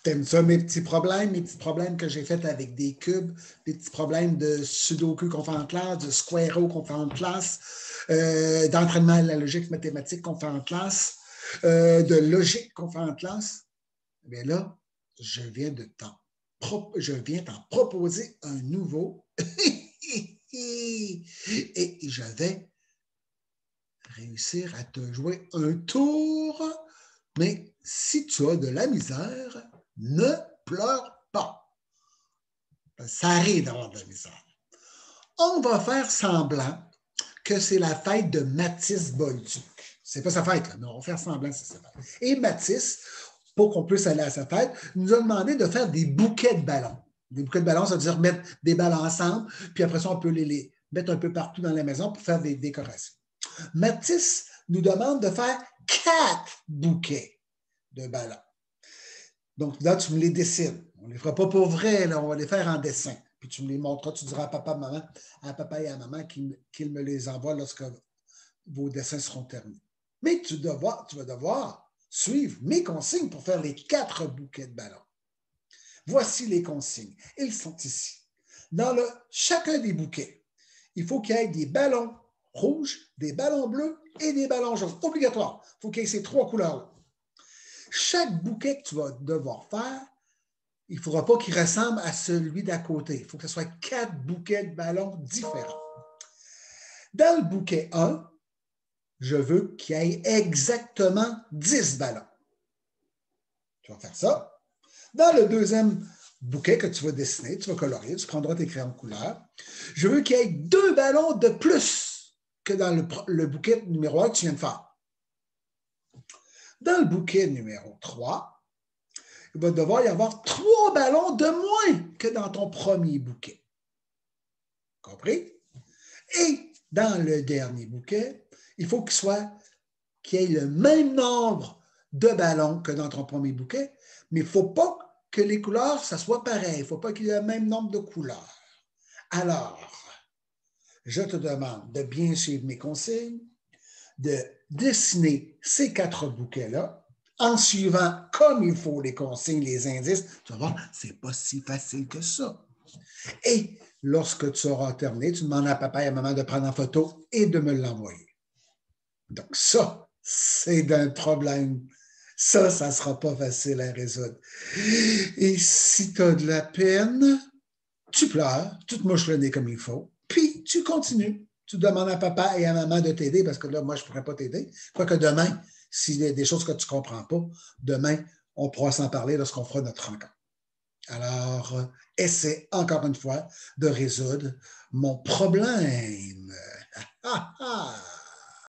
T'aimes ça, mes petits problèmes que j'ai faits avec des cubes, des petits problèmes de sudoku qu'on fait en classe, de square-o qu'on fait en classe, d'entraînement à la logique mathématique qu'on fait en classe, de logique qu'on fait en classe. Mais là, je viens t'en proposer un nouveau et je vais réussir à te jouer un tour. Mais si tu as de la misère, ne pleure pas. Ça arrive d'avoir de la misère. On va faire semblant que c'est la fête de Mathis Bolduc. C'est pas sa fête, là, mais on va faire semblant que c'est sa fête. Et Mathis, pour qu'on puisse aller à sa fête, nous a demandé de faire des bouquets de ballons. Des bouquets de ballons, ça veut dire mettre des ballons ensemble, puis après ça, on peut les mettre un peu partout dans la maison pour faire des décorations. Mathis nous demande de faire 4 bouquets de ballons. Donc là, tu me les dessines. On ne les fera pas pour vrai, là, on va les faire en dessin. Puis tu me les montreras, tu diras à papa et à maman qu'ils me les envoient lorsque vos dessins seront terminés. Mais tu vas devoir suivre mes consignes pour faire les 4 bouquets de ballons. Voici les consignes. Ils sont ici. Dans chacun des bouquets, il faut qu'il y ait des ballons rouges, des ballons bleus et des ballons jaunes. Obligatoire. Il faut qu'il y ait ces 3 couleurs-là. Chaque bouquet que tu vas devoir faire, il ne faudra pas qu'il ressemble à celui d'à côté. Il faut que ce soit 4 bouquets de ballons différents. Dans le bouquet 1, je veux qu'il y ait exactement 10 ballons. Tu vas faire ça. Dans le deuxième bouquet que tu vas dessiner, tu vas colorier, tu prendras tes crayons de couleur. Je veux qu'il y ait 2 ballons de plus que dans le bouquet numéro 1 que tu viens de faire. Dans le bouquet numéro 3, il va devoir y avoir 3 ballons de moins que dans ton premier bouquet. Compris? Et dans le dernier bouquet, il faut qu'il y ait le même nombre de ballons que dans ton premier bouquet, mais il ne faut pas que les couleurs, ça soit pareil. Il ne faut pas qu'il y ait le même nombre de couleurs. Alors, je te demande de bien suivre mes consignes, de dessiner ces 4 bouquets-là en suivant comme il faut les consignes, les indices. Tu vas voir, c'est pas si facile que ça. Et lorsque tu auras terminé, tu demandes à papa et à maman de prendre en photo et de me l'envoyer. Donc ça, c'est un problème. Ça ne sera pas facile à résoudre. Et si tu as de la peine, tu pleures, tu te mouches le nez comme il faut, puis tu continues. Tu demandes à papa et à maman de t'aider, parce que là, moi, je ne pourrais pas t'aider. Quoique demain, s'il y a des choses que tu ne comprends pas, demain, on pourra s'en parler lorsqu'on fera notre rencontre. Alors, essaie encore une fois de résoudre mon problème.